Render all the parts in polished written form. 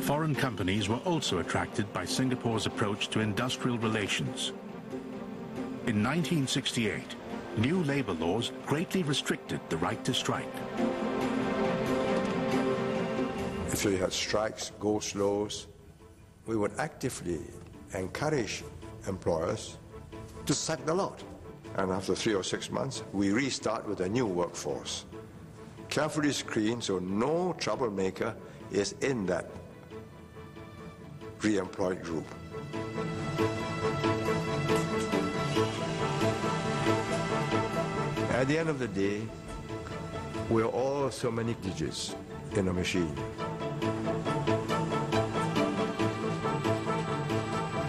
Foreign companies were also attracted by Singapore's approach to industrial relations. In 1968, new labor laws greatly restricted the right to strike. If we had strikes, go slows, we would actively encourage employers to sack the lot. And after 3 or 6 months, we restart with a new workforce, carefully screened so no troublemaker is in that re-employed group. At the end of the day, we're all so many digits in a machine.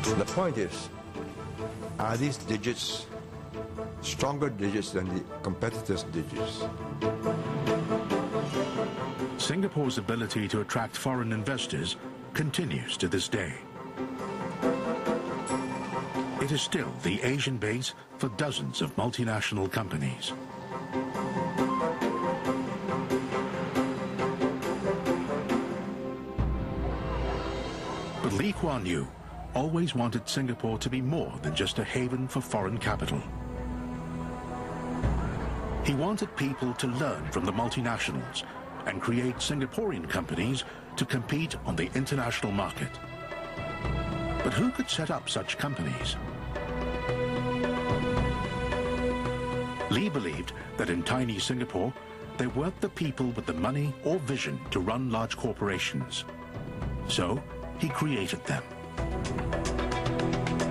The point is, are these digits stronger digits than the competitors' digits? Singapore's ability to attract foreign investors continues to this day. It is still the Asian base for dozens of multinational companies. But Lee Kuan Yew always wanted Singapore to be more than just a haven for foreign capital. He wanted people to learn from the multinationals and create Singaporean companies to compete on the international market. But who could set up such companies? Lee believed that in tiny Singapore, there weren't the people with the money or vision to run large corporations. So he created them.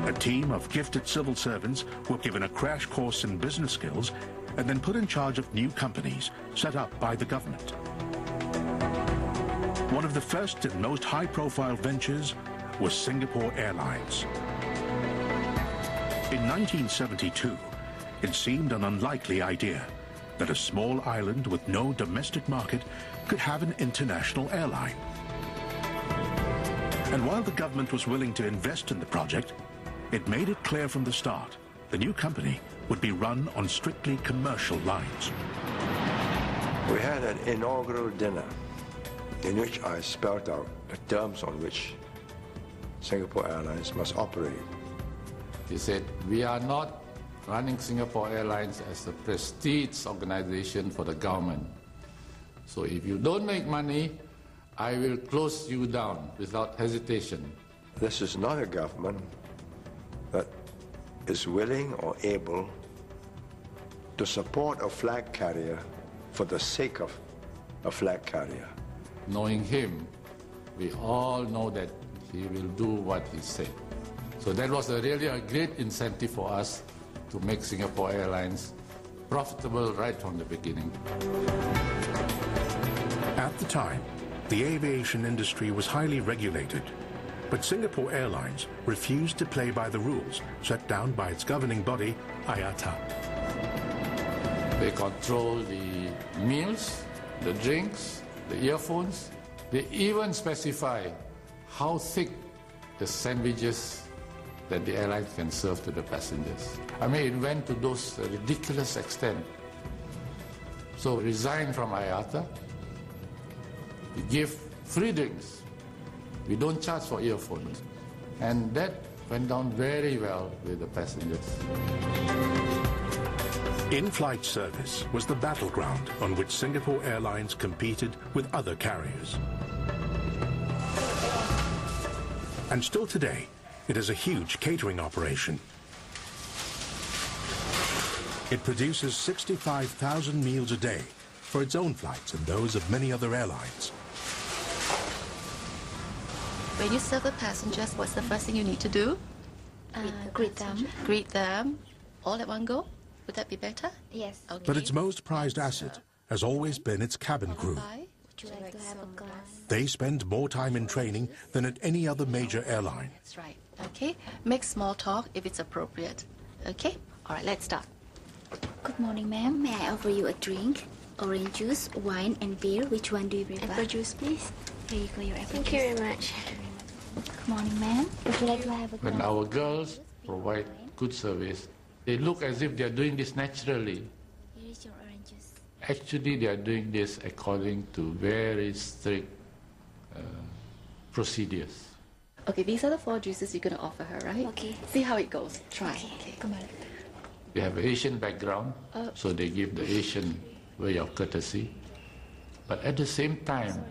A team of gifted civil servants were given a crash course in business skills and then put in charge of new companies set up by the government. One of the first and most high-profile ventures was Singapore Airlines. In 1972, it seemed an unlikely idea that a small island with no domestic market could have an international airline. And while the government was willing to invest in the project, it made it clear from the start the new company would be run on strictly commercial lines. We had an inaugural dinner in which I spelled out the terms on which Singapore Airlines must operate. He said, we are not running Singapore Airlines as a prestige organization for the government. So if you don't make money, I will close you down without hesitation. This is not a government that is willing or able to support a flag carrier for the sake of a flag carrier. Knowing him, we all know that he will do what he said. So that was really a great incentive for us to make Singapore Airlines profitable right from the beginning. At the time, the aviation industry was highly regulated, but Singapore Airlines refused to play by the rules set down by its governing body, IATA. They control the meals, the drinks, the earphones. They even specify how thick the sandwiches that the airlines can serve to the passengers. I mean, it went to those ridiculous extent. So resign from IATA. We give free drinks. We don't charge for earphones. And that went down very well with the passengers. In-flight service was the battleground on which Singapore Airlines competed with other carriers. And still today, it is a huge catering operation. It produces 65,000 meals a day for its own flights and those of many other airlines. When you serve the passengers, what's the first thing you need to do? Greet them. Greet them. All at one go? Would that be better? Yes. Okay. But its most prized asset has always been its cabin crew. Would you like to have a glass? They spend more time in training than at any other major airline. That's right. Okay. Make small talk if it's appropriate. Okay? All right, let's start. Good morning, ma'am. May I offer you a drink? Orange juice, wine, and beer. Which one do you prefer? Apple juice, please. Here you go, your apple Thank juice. you very much. Good morning, ma'am. Would you like to have a glass? When our girls provide good service, they look as if they are doing this naturally. Here is your orange juice. Actually, they are doing this according to very strict procedures. Okay, these are the 4 juices you're going to offer her, right? Okay. See how it goes. Try. Okay, come on. They have Asian background, so they give the Asian way of courtesy. But at the same time,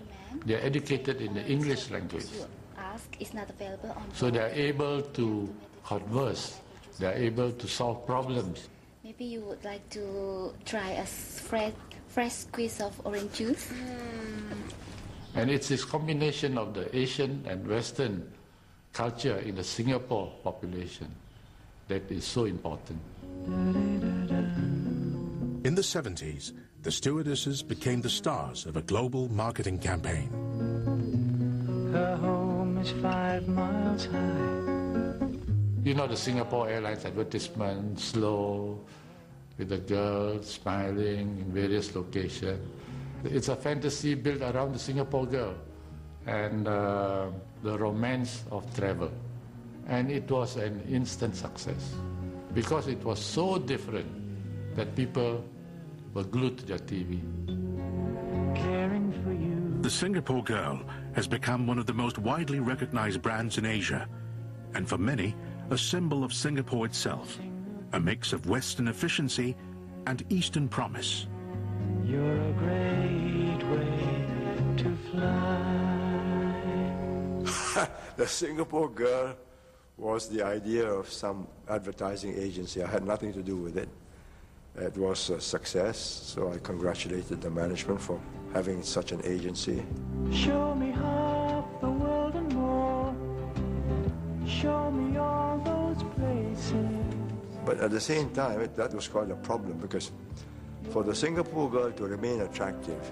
they are educated in the English language. Ask is not available on. So they are able to converse. They are able to solve problems. Maybe you would like to try a fresh squeeze of orange juice. And it's this combination of the Asian and Western culture in the Singapore population that is so important. In the 70s, the stewardesses became the stars of a global marketing campaign. Her home is 5 miles high. You know the Singapore Airlines advertisement, slow, with the girl smiling in various locations. It's a fantasy built around the Singapore girl and the romance of travel. And it was an instant success because it was so different that people were glued to their TV. Caring for you. The Singapore girl has become one of the most widely recognized brands in Asia, and for many, a symbol of Singapore itself, a mix of Western efficiency and Eastern promise. You're a great way to fly. The Singapore girl was the idea of some advertising agency. I had nothing to do with it. It was a success, so I congratulated the management for having such an agency. Show me half the world and more. Show me all those places. But at the same time, that was quite a problem because for the Singapore girl to remain attractive,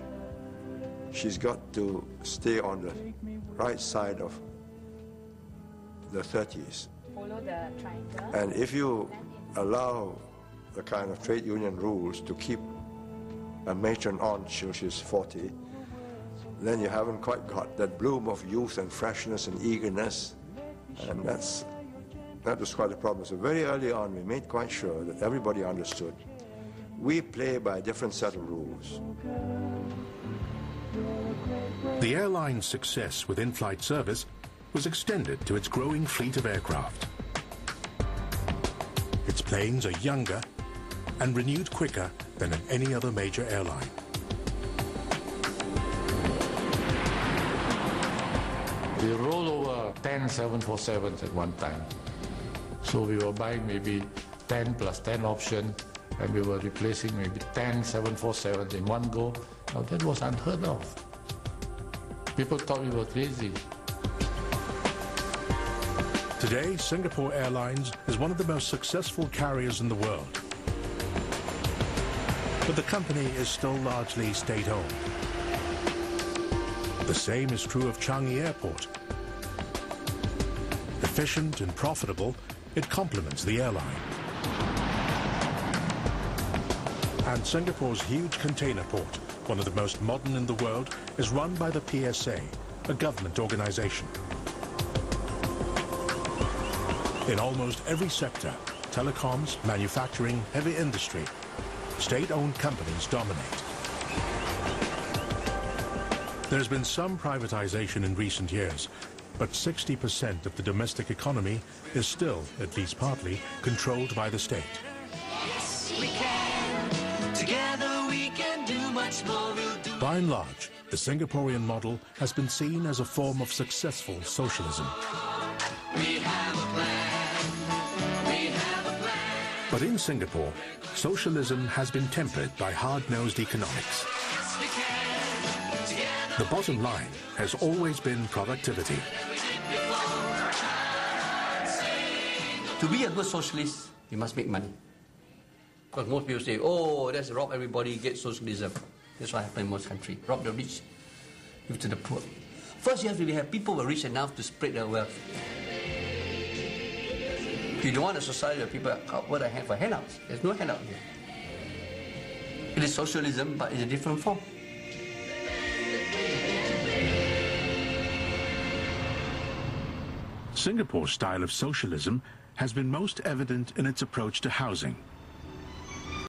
she's got to stay on the right side of the 30s. Follow the triangle. And if you allow the kind of trade union rules to keep a matron on till she's 40, then you haven't quite got that bloom of youth and freshness and eagerness. And that was quite a problem. So very early on, we made quite sure that everybody understood. We play by a different set of rules. The airline's success with in-flight service was extended to its growing fleet of aircraft. Its planes are younger and renewed quicker than at any other major airline. We roll over 10 747s at one time. So we were buying maybe 10 plus 10 option, and we were replacing maybe 10 747s in one go. Now that was unheard of. People thought we were crazy. Today, Singapore Airlines is one of the most successful carriers in the world. But the company is still largely state-owned. The same is true of Changi Airport. Efficient and profitable, it complements the airline. And Singapore's huge container port, one of the most modern in the world, is run by the PSA, a government organization. In almost every sector, telecoms, manufacturing, heavy industry, state-owned companies dominate. There's been some privatization in recent years, but 60% of the domestic economy is still, at least partly, controlled by the state. Yes, we can. Together we can do much more. We'll do. By and large, the Singaporean model has been seen as a form of successful socialism. We have a plan. We have a plan. But in Singapore, socialism has been tempered by hard-nosed economics. Yes, we can. Together. The bottom line has always been productivity. To be a good socialist, you must make money. Because most people say, oh, that's rob everybody, get socialism. That's what happens in most countries. Rob the rich, give to the poor. First, you have to have people who are rich enough to spread their wealth. You don't want a society where people what I have for handouts. There's no handout here. It is socialism, but it's a different form. Singapore's style of socialism has been most evident in its approach to housing.